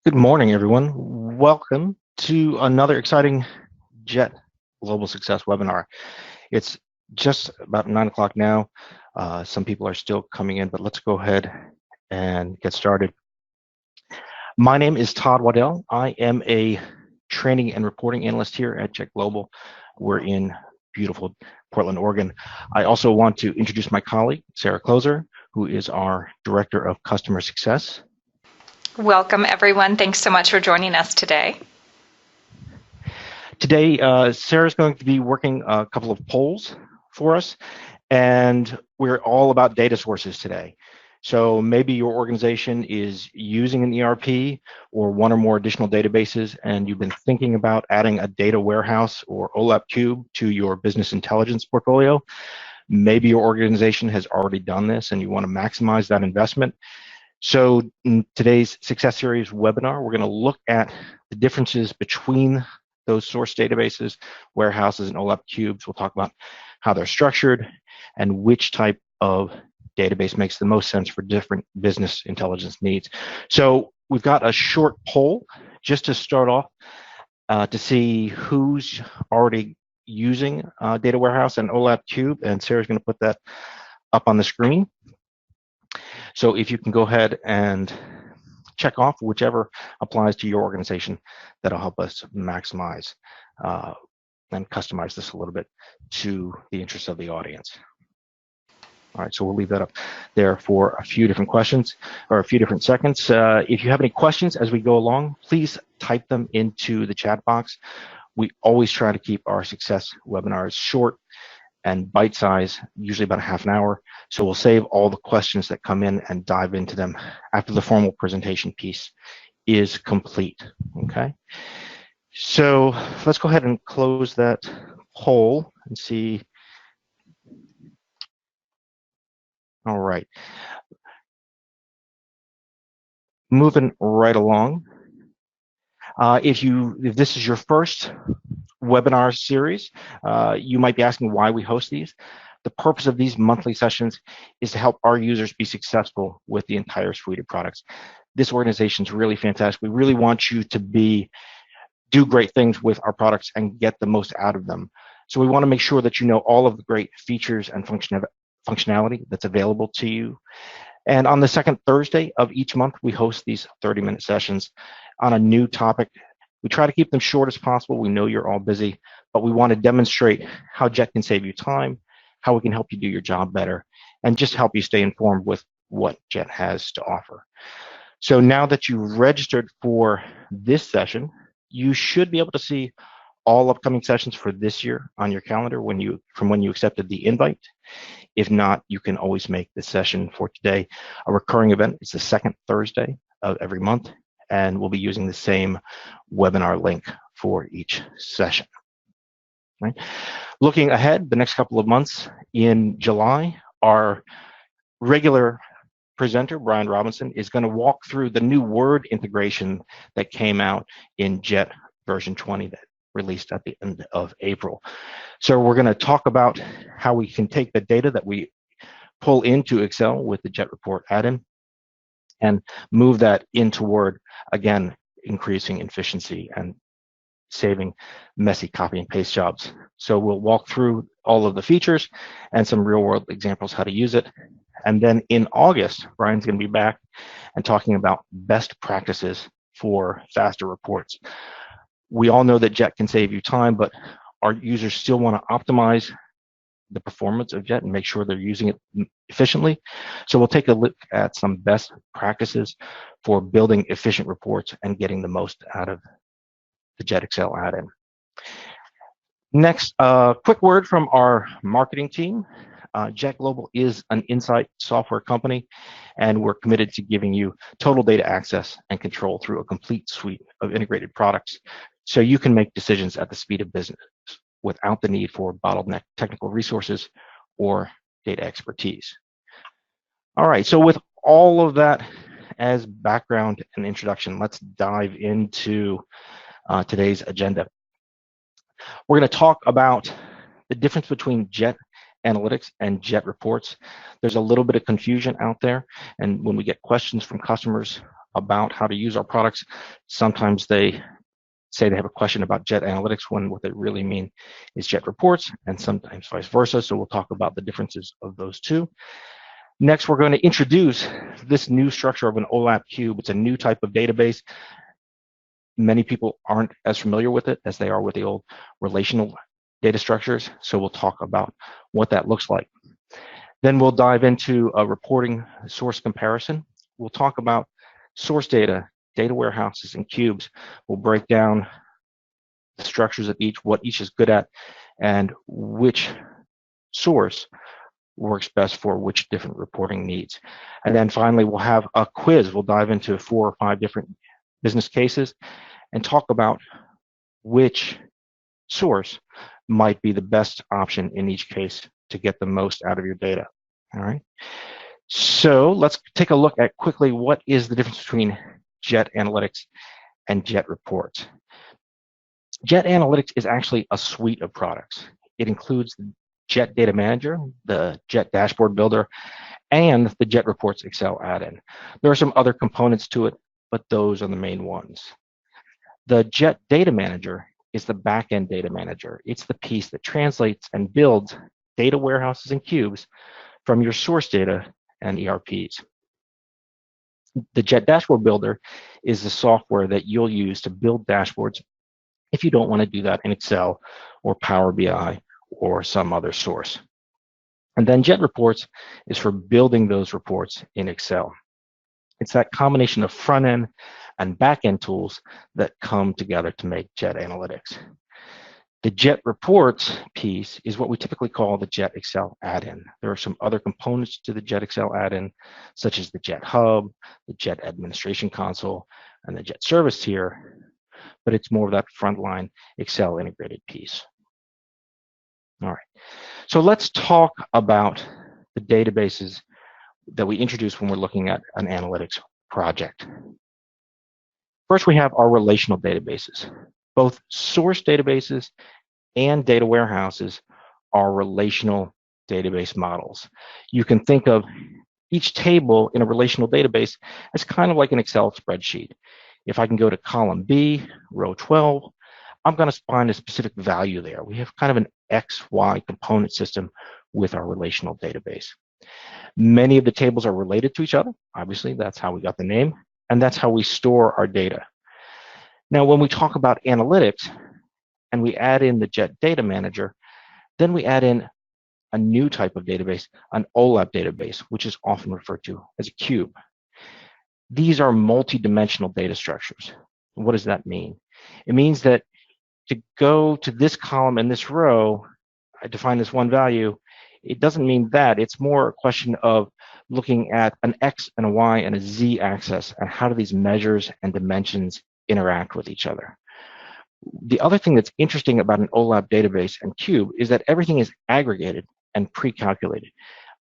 Good morning, everyone. Welcome to another exciting JET Global Success webinar. It's just about 9 o'clock now. Some people are still coming in, but let's go ahead and get started. My name is Todd Waddell. I am a training and reporting analyst here at JET Global. We're in beautiful Portland, Oregon. I also want to introduce my colleague, Sarah Closer, who is our Director of Customer Success. Welcome, everyone. Thanks so much for joining us today. Today, Sarah's going to be working a couple of polls for us, and we're all about data sources today. So maybe your organization is using an ERP or one or more additional databases, and you've been thinking about adding a data warehouse or OLAP cube to your business intelligence portfolio. Maybe your organization has already done this and you want to maximize that investment. So in today's Success Series webinar, we're going to look at the differences between those source databases, warehouses, and OLAP cubes. We'll talk about how they're structured and which type of database makes the most sense for different business intelligence needs. So we've got a short poll just to start off to see who's already using data warehouse and OLAP cube, and Sarah's going to put that up on the screen. So if you can go ahead and check off whichever applies to your organization, that'll help us maximize and customize this a little bit to the interests of the audience. All right, so we'll leave that up there for a few different questions or a few different seconds. If you have any questions as we go along, please type them into the chat box. We always try to keep our success webinars short and bite size, usually about a half an hour. So we'll save all the questions that come in and dive into them after the formal presentation piece is complete, okay? So let's go ahead and close that poll and see. All right. Moving right along. If this is your first webinar series, you might be asking why we host these. The purpose of these monthly sessions is to help our users be successful with the entire suite of products. This organization is really fantastic. We really want you to do great things with our products and get the most out of them. So we want to make sure that you know all of the great features and functionality that's available to you. And on the second Thursday of each month, we host these 30-minute sessions on a new topic. We try to keep them short as possible. We know you're all busy, but we want to demonstrate how JET can save you time, how we can help you do your job better, and just help you stay informed with what JET has to offer. So now that you've registered for this session, you should be able to see all upcoming sessions for this year on your calendar from when you accepted the invite. If not, you can always make the session for today a recurring event. It's the second Thursday of every month, and we'll be using the same webinar link for each session. Right? Looking ahead, the next couple of months, in July, our regular presenter, Brian Robinson, is going to walk through the new Word integration that came out in JET version 20 that released at the end of April. So we're going to talk about how we can take the data that we pull into Excel with the JET report add-in and move that into Word, again, increasing efficiency and saving messy copy and paste jobs. So we'll walk through all of the features and some real-world examples how to use it. And then in August, Brian's going to be back and talking about best practices for faster reports. We all know that JET can save you time, but our users still want to optimize the performance of JET and make sure they're using it efficiently. So we'll take a look at some best practices for building efficient reports and getting the most out of the JET Excel add-in. Next, a quick word from our marketing team. JET Global is an insight software company, and we're committed to giving you total data access and control through a complete suite of integrated products so you can make decisions at the speed of business without the need for bottleneck technical resources or data expertise. All right, so with all of that as background and introduction, let's dive into today's agenda. We're going to talk about the difference between JET Analytics and JET Reports. There's a little bit of confusion out there, and when we get questions from customers about how to use our products. Sometimes they say they have a question about Jet Analytics when what they really mean is Jet Reports, and sometimes vice versa. So we'll talk about the differences of those two. Next, we're going to introduce this new structure of an OLAP cube. It's a new type of database. Many people aren't as familiar with it as they are with the old relational data structures. So we'll talk about what that looks like. Then we'll dive into a reporting source comparison. We'll talk about source data, data warehouses, and cubes. We'll break down the structures of each, what each is good at, and which source works best for which different reporting needs. And then finally, we'll have a quiz. We'll dive into 4 or 5 different business cases and talk about which source might be the best option in each case to get the most out of your data. All right. So let's take a look at quickly what is the difference between Jet Analytics and Jet Reports. Jet Analytics is actually a suite of products. It includes the Jet Data Manager, the Jet Dashboard Builder, and the Jet Reports Excel add-in. There are some other components to it, but those are the main ones. The Jet Data Manager is the back-end data manager. It's the piece that translates and builds data warehouses and cubes from your source data and ERPs. The Jet Dashboard Builder is the software that you'll use to build dashboards if you don't want to do that in Excel or Power BI or some other source. And then Jet Reports is for building those reports in Excel. It's that combination of front-end and back-end tools that come together to make Jet Analytics. The Jet Reports piece is what we typically call the Jet Excel add-in. There are some other components to the Jet Excel add-in, such as the Jet Hub, the Jet Administration Console, and the Jet Service tier, but it's more of that frontline Excel integrated piece. All right, so let's talk about the databases that we introduce when we're looking at an analytics project. First, we have our relational databases. Both source databases and data warehouses are relational database models. You can think of each table in a relational database as kind of like an Excel spreadsheet. If I can go to column B, row 12, I'm going to find a specific value there. We have kind of an XY component system with our relational database. Many of the tables are related to each other. Obviously, that's how we got the name, and that's how we store our data. Now, when we talk about analytics and we add in the Jet Data Manager, then we add in a new type of database, an OLAP database, which is often referred to as a cube. These are multi-dimensional data structures. What does that mean? It means that to go to this column and this row, I define this one value, it doesn't mean that. It's more a question of looking at an X and a Y and a Z axis, and how do these measures and dimensions interact with each other. The other thing that's interesting about an OLAP database and cube is that everything is aggregated and pre-calculated.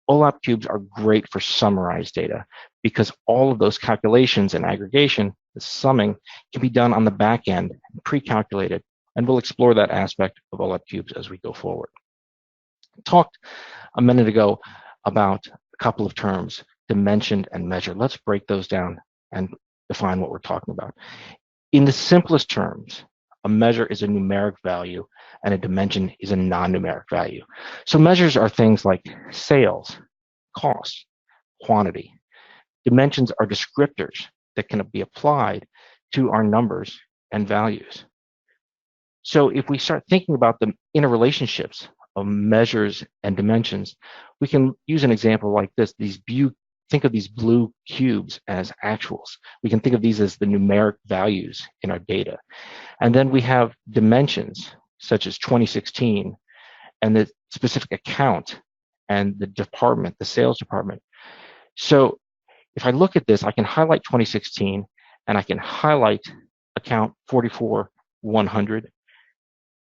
OLAP cubes are great for summarized data because all of those calculations and aggregation, the summing, can be done on the back end, pre-calculated, and we'll explore that aspect of OLAP cubes as we go forward. I talked a minute ago about a couple of terms, dimension and measure. Let's break those down and define what we're talking about. In the simplest terms, a measure is a numeric value and a dimension is a non-numeric value. So measures are things like sales, cost, quantity. Dimensions are descriptors that can be applied to our numbers and values. So if we start thinking about the interrelationships of measures and dimensions, we can use an example like this. Think of these blue cubes as actuals. We can think of these as the numeric values in our data. And then we have dimensions such as 2016 and the specific account and the department, the sales department. So if I look at this, I can highlight 2016 and I can highlight account 44100,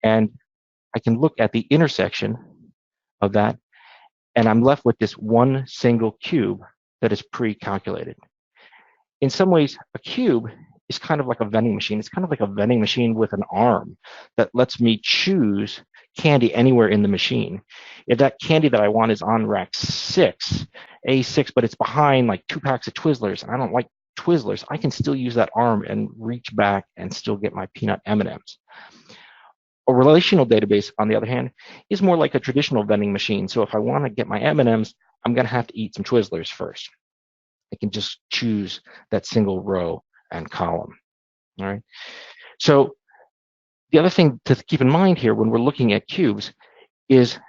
and I can look at the intersection of that, and I'm left with this one single cube that is pre-calculated. In some ways, a cube is kind of like a vending machine. It's kind of like a vending machine with an arm that lets me choose candy anywhere in the machine. If that candy that I want is on rack 6, A6, but it's behind like 2 packs of Twizzlers, and I don't like Twizzlers, I can still use that arm and reach back and still get my peanut M&Ms. A relational database, on the other hand, is more like a traditional vending machine. So if I want to get my M&Ms, I'm going to have to eat some Twizzlers first. I can just choose that single row and column. All right. So the other thing to keep in mind here when we're looking at cubes is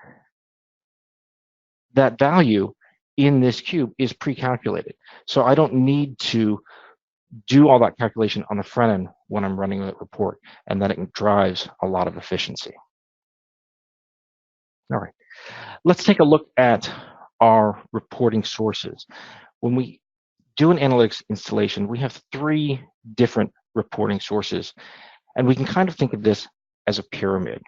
that value in this cube is pre-calculated. So I don't need to do all that calculation on the front end when I'm running that report, and that it drives a lot of efficiency. All right, let's take a look at our reporting sources. When we do an analytics installation, we have 3 different reporting sources, and we can kind of think of this as a pyramid.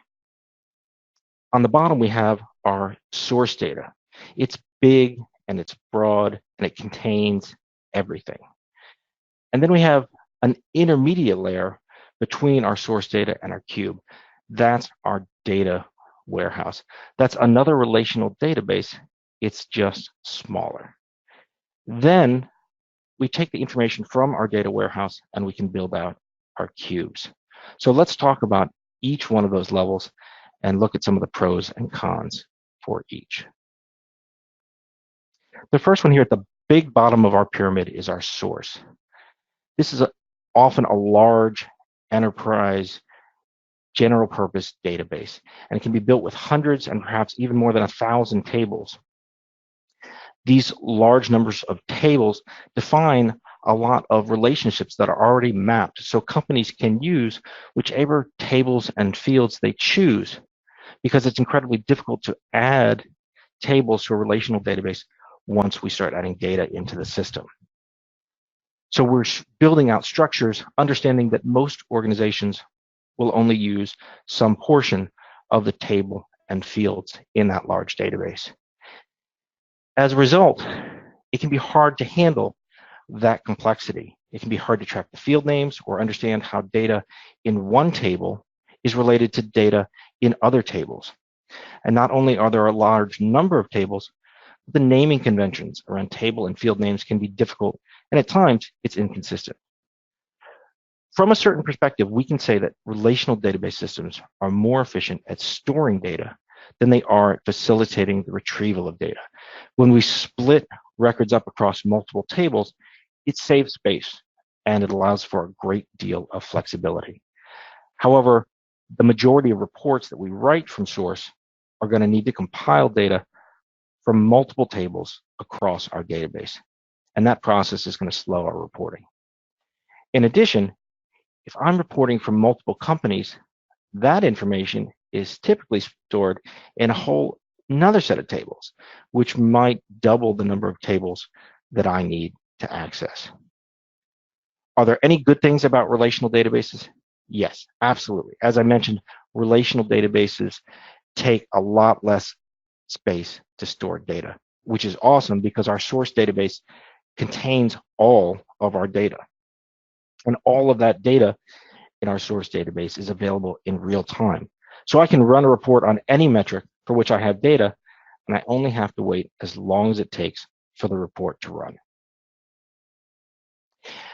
On the bottom, we have our source data. It's big and it's broad and it contains everything. And then we have an intermediate layer between our source data and our cube. That's our data warehouse. That's another relational database. It's just smaller. Then we take the information from our data warehouse and we can build out our cubes. So let's talk about each one of those levels and look at some of the pros and cons for each. The first one here at the big bottom of our pyramid is our source. This is often a large enterprise general purpose database, and it can be built with hundreds and perhaps even more than 1,000 tables. These large numbers of tables define a lot of relationships that are already mapped, so companies can use whichever tables and fields they choose, because it's incredibly difficult to add tables to a relational database once we start adding data into the system. So we're building out structures, understanding that most organizations will only use some portion of the table and fields in that large database. As a result, it can be hard to handle that complexity. It can be hard to track the field names or understand how data in one table is related to data in other tables. And not only are there a large number of tables, but the naming conventions around table and field names can be difficult, and at times it's inconsistent. From a certain perspective, we can say that relational database systems are more efficient at storing data than they are at facilitating the retrieval of data. When we split records up across multiple tables, it saves space and it allows for a great deal of flexibility. However, the majority of reports that we write from source are going to need to compile data from multiple tables across our database, and that process is going to slow our reporting. In addition, if I'm reporting from multiple companies, that information is typically stored in a whole another set of tables, which might double the number of tables that I need to access. Are there any good things about relational databases? Yes, absolutely. As I mentioned, relational databases take a lot less space to store data, which is awesome because our source database contains all of our data. And all of that data in our source database is available in real time. So I can run a report on any metric for which I have data, and I only have to wait as long as it takes for the report to run.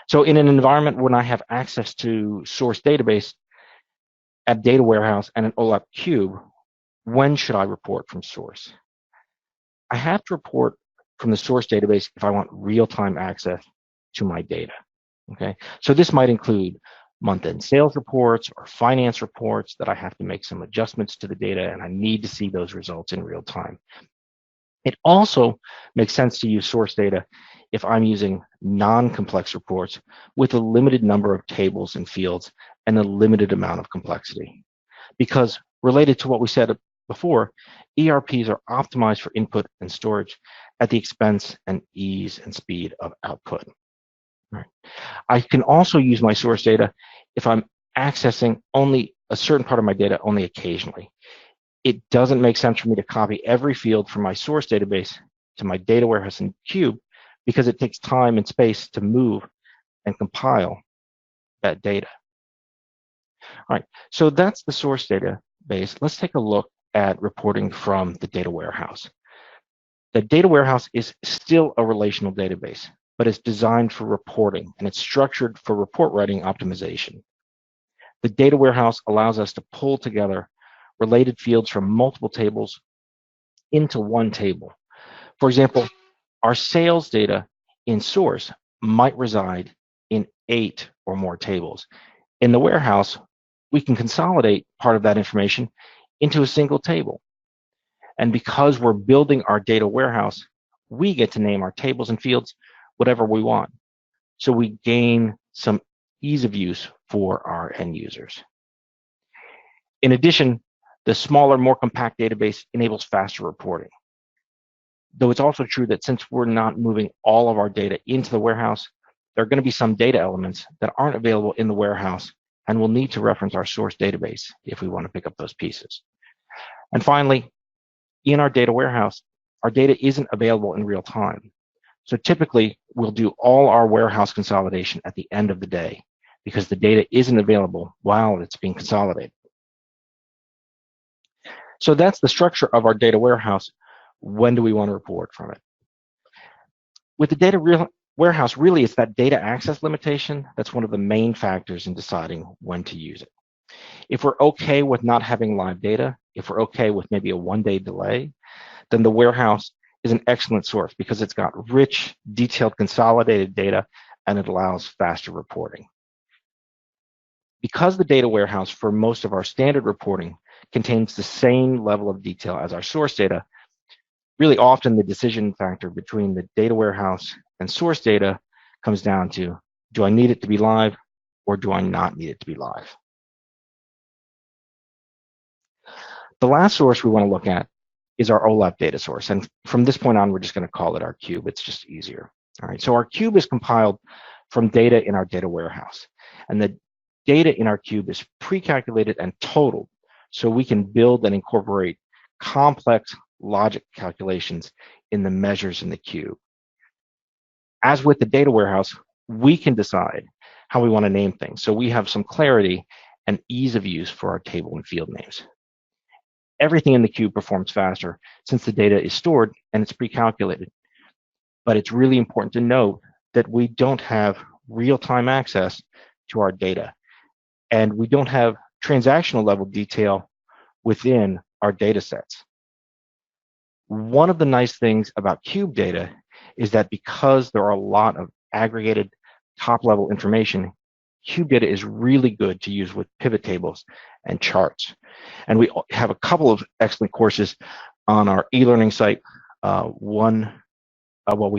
So in an environment when I have access to source database, a data warehouse, and an OLAP cube, when should I report from source? I have to report from the source database if I want real-time access to my data. Okay, so this might include month-end sales reports or finance reports that I have to make some adjustments to the data, and I need to see those results in real time. It also makes sense to use source data if I'm using non-complex reports with a limited number of tables and fields and a limited amount of complexity. Because related to what we said before, ERPs are optimized for input and storage at the expense and ease and speed of output. Right. I can also use my source data if I'm accessing only a certain part of my data only occasionally. It doesn't make sense for me to copy every field from my source database to my data warehouse and cube because it takes time and space to move and compile that data. All right, so that's the source database. Let's take a look at reporting from the data warehouse. The data warehouse is still a relational database, but it's designed for reporting, and it's structured for report writing optimization. The data warehouse allows us to pull together related fields from multiple tables into one table. For example, our sales data in source might reside in 8 or more tables. In the warehouse, we can consolidate part of that information into a single table. And because we're building our data warehouse, we get to name our tables and fields whatever we want. So we gain some ease of use for our end users. In addition, the smaller, more compact database enables faster reporting. Though it's also true that since we're not moving all of our data into the warehouse, there are going to be some data elements that aren't available in the warehouse, and we'll need to reference our source database if we want to pick up those pieces. And finally, in our data warehouse, our data isn't available in real time. So typically, we'll do all our warehouse consolidation at the end of the day because the data isn't available while it's being consolidated. So that's the structure of our data warehouse. When do we want to report from it? With the data warehouse, really, it's that data access limitation that's one of the main factors in deciding when to use it. If we're okay with not having live data, if we're okay with maybe a one-day delay, then the warehouse is an excellent source because it's got rich, detailed, consolidated data, and it allows faster reporting. Because the data warehouse for most of our standard reporting contains the same level of detail as our source data, really often the decision factor between the data warehouse and source data comes down to, do I need it to be live or do I not need it to be live? The last source we want to look at is our OLAP data source. And from this point on, we're just going to call it our cube. It's just easier. All right, so our cube is compiled from data in our data warehouse. And the data in our cube is pre-calculated and totaled, so we can build and incorporate complex logic calculations in the measures in the cube. As with the data warehouse, we can decide how we want to name things, so we have some clarity and ease of use for our table and field names. Everything in the cube performs faster since the data is stored and it's pre-calculated. But it's really important to note that we don't have real-time access to our data, and we don't have transactional level detail within our data sets. One of the nice things about cube data is that because there are a lot of aggregated top-level information, cube data is really good to use with pivot tables and charts. And we have a couple of excellent courses on our e-learning site. We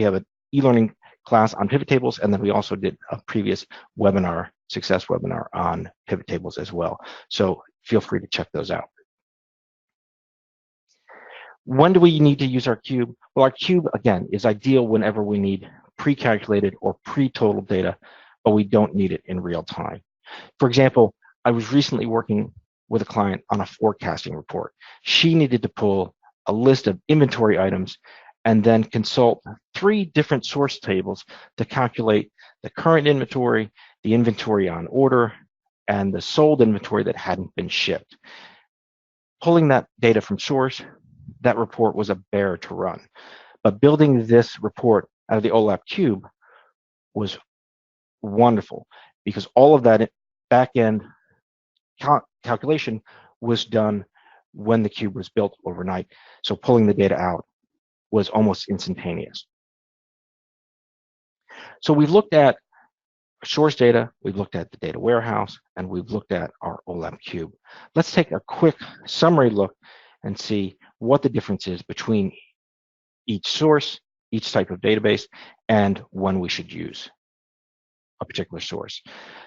have an e-learning class on pivot tables, and then we also did a previous webinar, success webinar on pivot tables as well. So feel free to check those out. When do we need to use our cube? Well, our cube, again, is ideal whenever we need pre-calculated or pre-total data, but we don't need it in real time. For example, I was recently working with a client on a forecasting report. She needed to pull a list of inventory items and then consult 3 different source tables to calculate the current inventory, the inventory on order, and the sold inventory that hadn't been shipped. Pulling that data from source, that report was a bear to run. But building this report out of the OLAP cube was wonderful because all of that back-end calculation was done when the cube was built overnight. So pulling the data out was almost instantaneous. So we've looked at source data, we've looked at the data warehouse, and we've looked at our OLAP cube. Let's take a quick summary look and see what the difference is between each source, each type of database, and when we should use a particular source.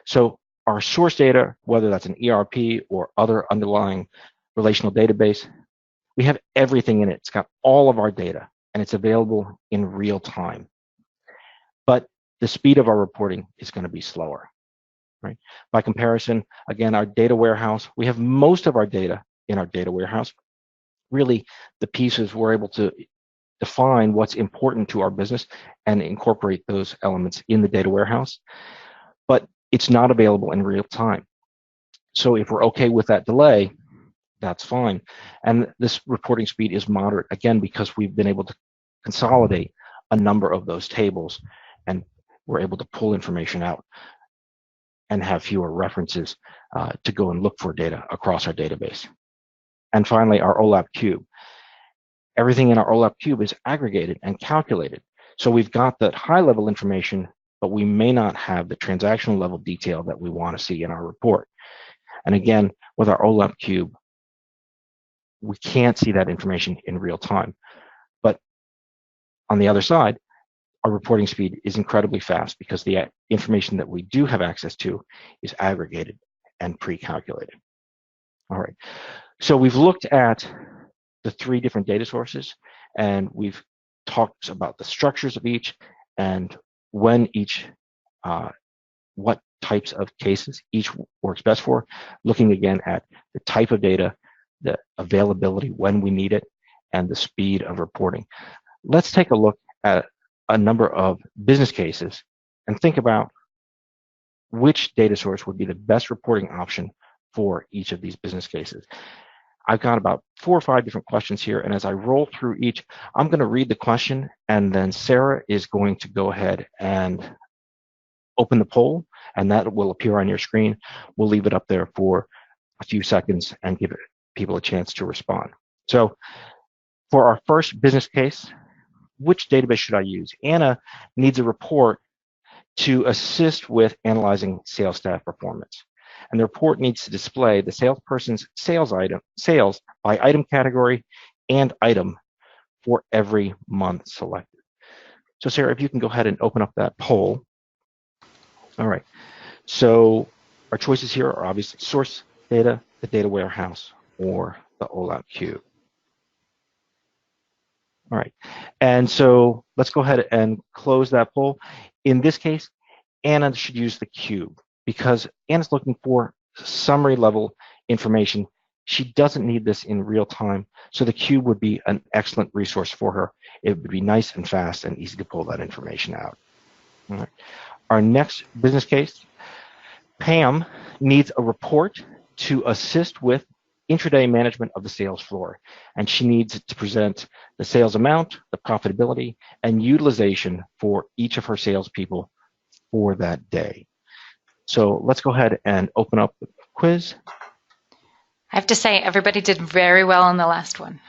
So our source data, whether that's an ERP or other underlying relational database, we have everything in it. It's got all of our data, and it's available in real time. But the speed of our reporting is going to be slower, right? By comparison, again, our data warehouse, we have most of our data in our data warehouse. Really, the pieces we're able to define what's important to our business and incorporate those elements in the data warehouse, but it's not available in real time. So if we're okay with that delay, that's fine. And this reporting speed is moderate, again, because we've been able to consolidate a number of those tables and we're able to pull information out and have fewer references to go and look for data across our database. And finally, our OLAP cube. Everything in our OLAP cube is aggregated and calculated. So we've got that high-level information, but we may not have the transactional level detail that we want to see in our report. And again, with our OLAP cube, we can't see that information in real time. But on the other side, our reporting speed is incredibly fast because the information that we do have access to is aggregated and pre-calculated. All right, so we've looked at the 3 different data sources, and we've talked about the structures of each and when each, what types of cases each works best for, looking again at the type of data, the availability when we need it, and the speed of reporting. Let's take a look at a number of business cases and think about which data source would be the best reporting option for each of these business cases. I've got about 4 or 5 different questions here, and as I roll through each, I'm going to read the question, and then Sarah is going to go ahead and open the poll, and that will appear on your screen. We'll leave it up there for a few seconds and give people a chance to respond. So for our first business case, which database should I use? Anna needs a report to assist with analyzing sales staff performance. And the report needs to display the salesperson's sales by item category and item for every month selected. So Sarah, if you can go ahead and open up that poll. All right, so our choices here are obviously source data, the data warehouse, or the OLAP cube. All right, and so let's go ahead and close that poll. In this case, Anna should use the cube because Anna's looking for summary level information. She doesn't need this in real time, so the cube would be an excellent resource for her. It would be nice and fast and easy to pull that information out. All right. Our next business case, Pam needs a report to assist with intraday management of the sales floor, and she needs to present the sales amount, the profitability, and utilization for each of her salespeople for that day. So let's go ahead and open up the quiz. I have to say, everybody did very well on the last one.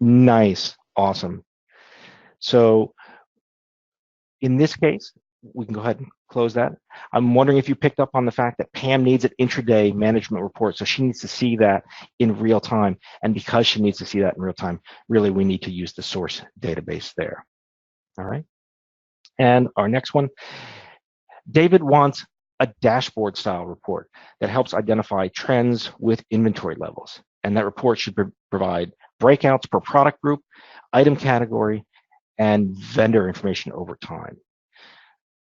Nice, awesome. So in this case, we can go ahead and close that. I'm wondering if you picked up on the fact that Pam needs an intraday management report, so she needs to see that in real time. And because she needs to see that in real time, really we need to use the source database there. All right. And our next one, David wants a dashboard style report that helps identify trends with inventory levels. And that report should provide breakouts per product group, item category, and vendor information over time.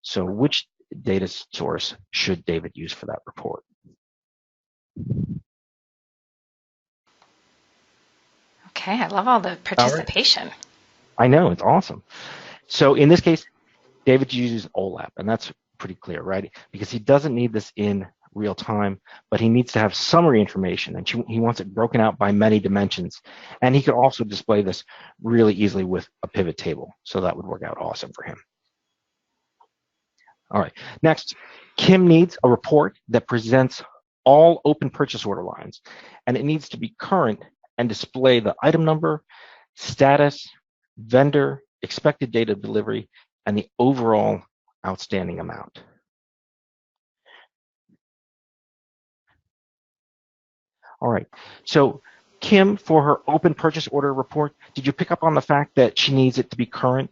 So which data source should David use for that report? Okay, I love all the participation. Right. I know, it's awesome. So in this case, David uses OLAP, and that's pretty clear, right? Because he doesn't need this in real time, but he needs to have summary information, and he wants it broken out by many dimensions. And he could also display this really easily with a pivot table, so that would work out awesome for him. All right, next, Kim needs a report that presents all open purchase order lines, and it needs to be current and display the item number, status, vendor, expected date of delivery, and the overall outstanding amount. All right, so Kim, for her open purchase order report, did you pick up on the fact that she needs it to be current?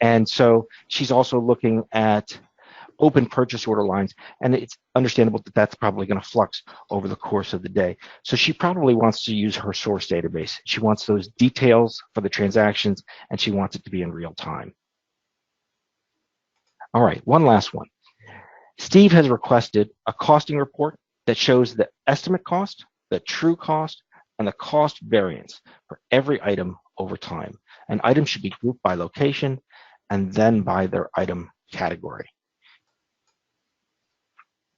And so she's also looking at open purchase order lines, and it's understandable that that's probably going to flux over the course of the day. So she probably wants to use her source database. She wants those details for the transactions, and she wants it to be in real time. All right, one last one. Steve has requested a costing report that shows the estimate cost, the true cost, and the cost variance for every item over time. An item should be grouped by location and then by their item category.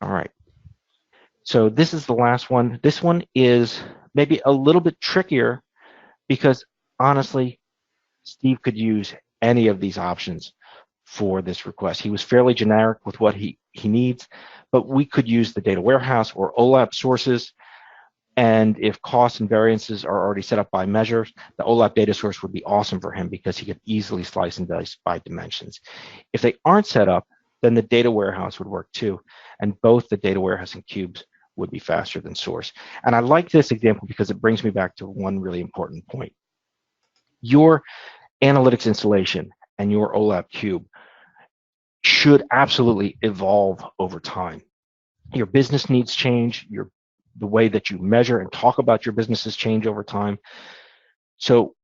All right, so this is the last one. This one is maybe a little bit trickier because honestly, Steve could use any of these options for this request. He was fairly generic with what he needs, but we could use the data warehouse or OLAP sources. And if costs and variances are already set up by measures, the OLAP data source would be awesome for him because he could easily slice and dice by dimensions. If they aren't set up, then the data warehouse would work too. And both the data warehouse and cubes would be faster than source. And I like this example because it brings me back to one really important point. Your analytics installation and your OLAP cube should absolutely evolve over time. Your business needs change, the way that you measure and talk about your businesses change over time. So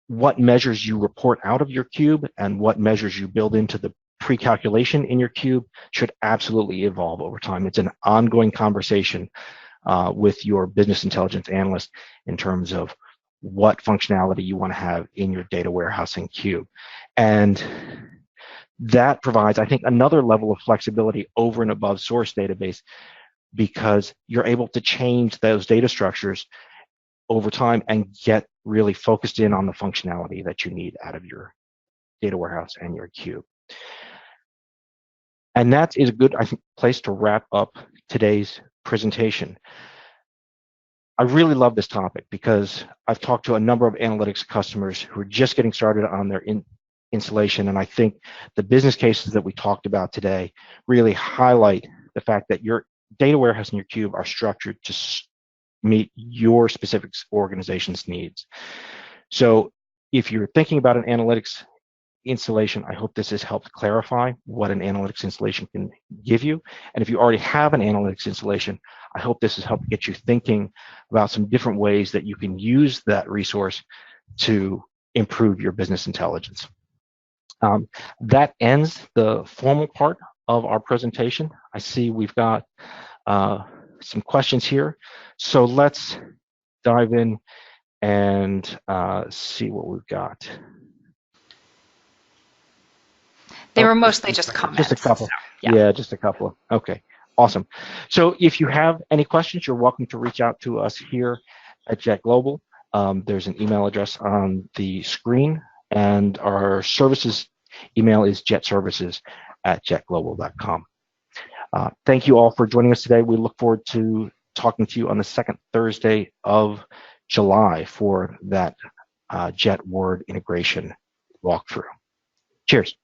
what measures you report out of your cube and what measures you build into the pre-calculation in your cube should absolutely evolve over time. It's an ongoing conversation with your business intelligence analyst in terms of what functionality you want to have in your data warehousing cube. And that provides, I think, another level of flexibility over and above source database because you're able to change those data structures over time and get really focused in on the functionality that you need out of your data warehouse and your cube. And that is a good, I think, place to wrap up today's presentation. I really love this topic because I've talked to a number of analytics customers who are just getting started on their installation, and I think the business cases that we talked about today really highlight the fact that your data warehouse and your cube are structured to meet your specific organization's needs. So if you're thinking about an analytics installation, I hope this has helped clarify what an analytics installation can give you. And if you already have an analytics installation, I hope this has helped get you thinking about some different ways that you can use that resource to improve your business intelligence. That ends the formal part of our presentation. I see we've got some questions here. So let's dive in and see what we've got. They were mostly just comments. Just a couple. So, yeah. Yeah, just a couple. Okay, awesome. So if you have any questions, you're welcome to reach out to us here at Jet Global. There's an email address on the screen, and our services email is jetservices@jetglobal.com. Thank you all for joining us today. We look forward to talking to you on the second Thursday of July for that Jet Word integration walkthrough. Cheers.